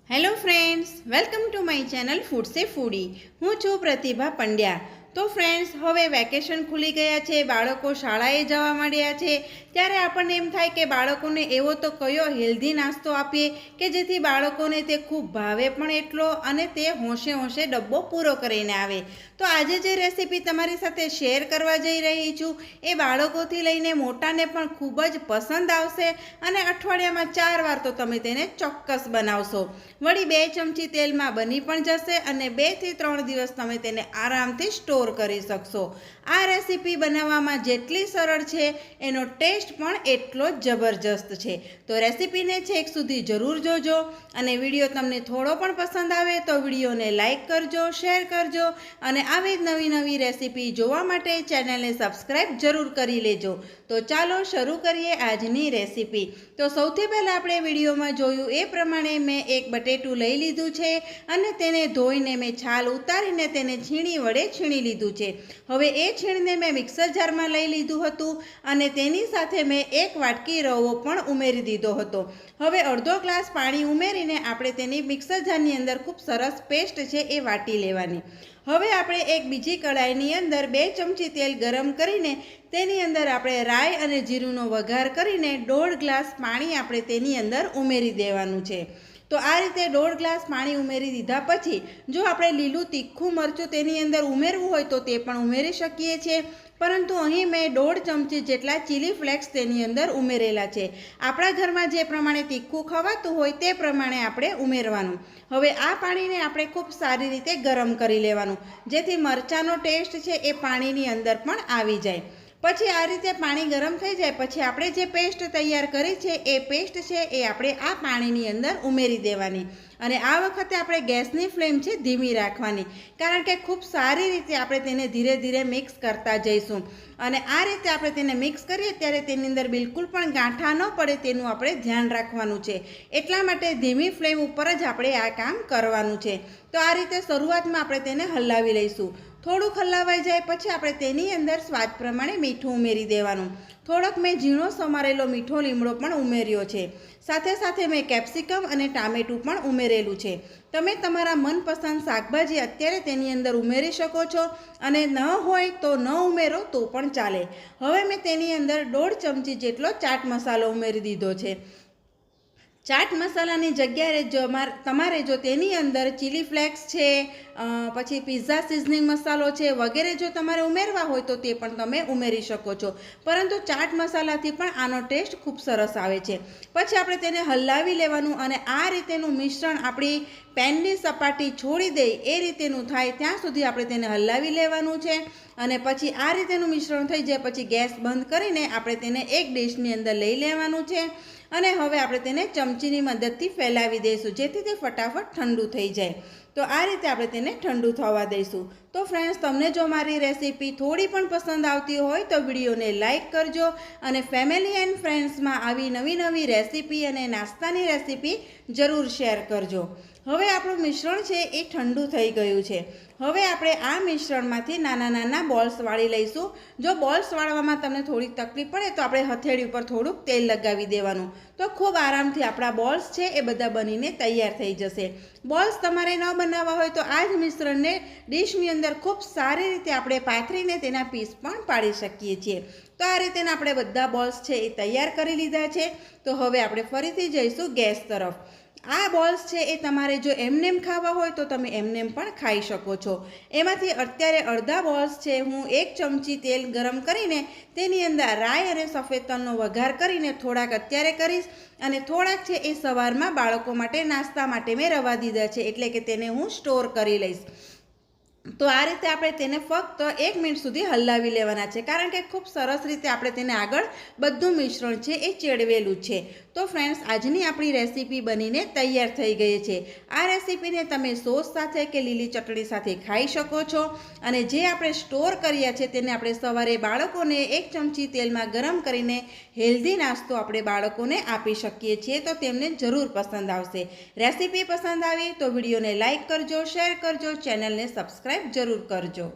Hello friends, welcome to my channel food સે ફૂડી. હું છું પ્રતિભા પંડ્યા. તો ફ્રેન્ડ્સ, હવે વેકેશન ખુલી ગયા છે, બાળકો શાળાએ જવા માંડ્યા છે, ત્યારે આપણને એમ થાય કે બાળકોને એવો તો કયો હેલ્ધી નાસ્તો આપીએ કે જેથી બાળકોને તે ખૂબ ભાવે પણ એટલો અને તે હોંશે હોંશે ડબ્બો પૂરો કરીને આવે. તો આજે જે રેસીપી તમારી સાથે શેર કરવા જઈ રહી છું એ બાળકોથી લઈને મોટાને પણ ખૂબ જ પસંદ આવશે અને અઠવાડિયામાં 4 વાર તો તમે તેને ચોક્કસ બનાવશો. વળી 2 ચમચી તેલમાં બની પણ જશે અને 2 થી 3 દિવસ તમે તેને આરામથી સ્ટોર કરી શકશો. આ રેસીપી બનાવવામાં જેટલી સરળ છે એનો ટેસ્ટ પણ એટલો જ જબરજસ્ત છે. તો રેસીપીને છેક સુધી જરૂર જોજો અને વિડીયો તમને થોડો પણ પસંદ આવે તો વિડીયોને લાઈક કરજો, શેર કરજો અને આવી જ નવી નવી રેસીપી જોવા માટે ચેનલને સબસ્ક્રાઈબ જરૂર કરી લેજો. તો ચાલો શરૂ કરીએ આજની રેસીપી. તો સૌથી પહેલાં આપણે વિડીયોમાં જોયું એ પ્રમાણે મેં એક બટેટું લઈ લીધું છે અને તેને ધોઈને મેં છાલ ઉતારીને તેને છીણી વડે છીણી લીધું છે. હવે એ છીણને મેં મિક્સર જારમાં લઈ લીધું હતું અને તેની સાથે મેં 1 વાટકી રવો પણ ઉમેરી દીધો હતો. હવે અડધો ગ્લાસ પાણી ઉમેરીને આપણે તેની મિક્સર જારની અંદર ખૂબ સરસ પેસ્ટ છે એ વાટી લેવાની. હવે આપણે એક બીજી કડાઈની અંદર 2 ચમચી તેલ ગરમ કરીને તેની અંદર આપણે રાઈ અને જીરુંનો વઘાર કરીને 1.5 ગ્લાસ પાણી આપણે તેની અંદર ઉમેરી દેવાનું છે. તો આ રીતે 1.5 ગ્લાસ પાણી ઉમેરી દીધા પછી જો આપણે લીલું તીખું મરચું તેની અંદર ઉમેરવું હોય તો તે પણ ઉમેરી શકીએ છીએ, પરંતુ અહીં મેં 1.5 ચમચી જેટલા ચીલી ફ્લેક્સ તેની અંદર ઉમેરેલા છે. આપણા ઘરમાં જે પ્રમાણે તીખું ખવાતું હોય તે પ્રમાણે આપણે ઉમેરવાનું. હવે આ પાણીને આપણે ખૂબ સારી રીતે ગરમ કરી લેવાનું જેથી મરચાંનો ટેસ્ટ છે એ પાણીની અંદર પણ આવી જાય. પછી આ રીતે પાણી ગરમ થઈ જાય પછી આપણે જે પેસ્ટ તૈયાર કરી છે એ પેસ્ટ છે એ આપણે આ પાણીની અંદર ઉમેરી દેવાની અને આ વખતે આપણે ગેસની ફ્લેમ છે ધીમી રાખવાની, કારણ કે ખૂબ સારી રીતે આપણે તેને ધીરે ધીરે મિક્સ કરતા જઈશું અને આ રીતે આપણે તેને મિક્સ કરીએ ત્યારે તેની અંદર બિલકુલ પણ ગાંઠા ન પડે તેનું આપણે ધ્યાન રાખવાનું છે. એટલા માટે ધીમી ફ્લેમ ઉપર જ આપણે આ કામ કરવાનું છે. તો આ રીતે શરૂઆતમાં આપણે તેને હલાવી લઈશું. થોડુંક હલાવાઈ જાય પછી આપણે તેની અંદર સ્વાદ પ્રમાણે મીઠું ઉમેરી દેવાનું. થોડોક મેં ઝીણો સમારેલો મીઠો લીમડો પણ ઉમેર્યો છે. સાથે સાથે મેં કેપ્સિકમ અને ટામેટું પણ ઉમેરેલું છે. તમે તમારા મનપસંદ શાકભાજી અત્યારે તેની અંદર ઉમેરી શકો છો અને ન હોય તો ન ઉમેરો તો પણ ચાલે. હવે મેં તેની અંદર 1.5 ચમચી જેટલો ચાટ મસાલો ઉમેરી દીધો છે. ચાટ મસાલાની જગ્યાએ તમારે જો તેની અંદર ચીલી ફ્લેક્સ છે, પછી પિઝા સિઝનિંગ મસાલો છે વગેરે જો તમારે ઉમેરવા હોય તો તે પણ તમે ઉમેરી શકો છો, પરંતુ ચાટ મસાલાથી પણ આનો ટેસ્ટ ખૂબ સરસ આવે છે. પછી આપણે તેને હલાવી લેવાનું અને આ રીતેનું મિશ્રણ આપણી પેનની સપાટી છોડી દે એ રીતેનું થાય ત્યાં સુધી આપણે તેને હલાવી લેવાનું છે અને પછી આ રીતેનું મિશ્રણ થઈ જાય પછી ગેસ બંધ કરીને આપણે તેને એક ડીશની અંદર લઈ લેવાનું છે અને હવે આપણે તેને ચમચીની મદદથી ફેલાવી દઈશું જેથી તે ફટાફટ ઠંડુ થઈ જાય. તો આ રીતે આપણે તેને ઠંડુ થવા દઈશું. તો ફ્રેન્ડ્સ, તમને જો મારી રેસીપી થોડી પણ પસંદ આવતી હોય તો વિડીયોને લાઈક કરજો અને ફેમિલી એન્ડ ફ્રેન્ડ્સમાં આવી નવી નવી રેસીપી અને નાસ્તાની રેસીપી જરૂર શેર કરજો. હવે આપણું મિશ્રણ છે એ ઠંડુ થઈ ગયું છે. હવે આપણે આ મિશ્રણમાંથી નાના નાના બોલ્સ વાળી લઈશું. જો બોલ્સ વાળવામાં તમને થોડીક તકલીફ પડે તો આપણે હથેળી ઉપર થોડુંક તેલ લગાવી દેવાનું, તો ખૂબ આરામથી આપણા બોલ્સ છે એ બધા બનીને તૈયાર થઈ જશે. બોલ્સ તમારે ન બનાવવા હોય તો આ જ મિશ્રણને ડીશની અંદર ખૂબ સારી રીતે આપણે પાથરીને તેના પીસ પણ પાડી શકીએ છીએ. તો આ રીતે આપણે બધા બોલ્સ છે એ તૈયાર કરી લીધા છે. તો હવે આપણે ફરીથી જઈશું ગેસ તરફ. આ બોલ્સ છે એ તમારે જો એમનેમ ખાવા હોય તો તમે એમનેમ પણ ખાઈ શકો છો. એમાંથી અત્યારે અડધા બોલ્સ છે હું 1 ચમચી તેલ ગરમ કરીને તેની અંદર રાઈ અને સફેદ તલનો વઘાર કરીને થોડાક અત્યારે કરીશ અને થોડાક છે એ સવારમાં બાળકો માટે નાસ્તા માટે મેં રવા દીધા છે, એટલે કે તેને હું સ્ટોર કરી લઈશ. તો આ રીતે આપણે તેને ફક્ત 1 મિનિટ સુધી હલાવી લેવાના છે, કારણ કે ખૂબ સરસ રીતે આપણે તેને આગળ બધું મિશ્રણ છે એ ચેડવેલું છે. તો ફ્રેન્ડ્સ, આજની આપણી રેસીપી બનીને તૈયાર થઈ ગઈ છે. આ રેસીપીને તમે સોસ સાથે કે લીલી ચટણી સાથે ખાઈ શકો છો અને જે આપણે સ્ટોર કર્યા છે તેને આપણે સવારે બાળકોને 1 ચમચી તેલમાં ગરમ કરીને હેલ્ધી નાસ્તો આપણે બાળકોને આપી શકીએ છીએ. તો તેમને જરૂર પસંદ આવશે. રેસીપી પસંદ આવી તો વિડીયોને લાઈક કરજો, શેર કરજો, ચેનલને સબસ્ક્રાઈબ જરૂર કરજો.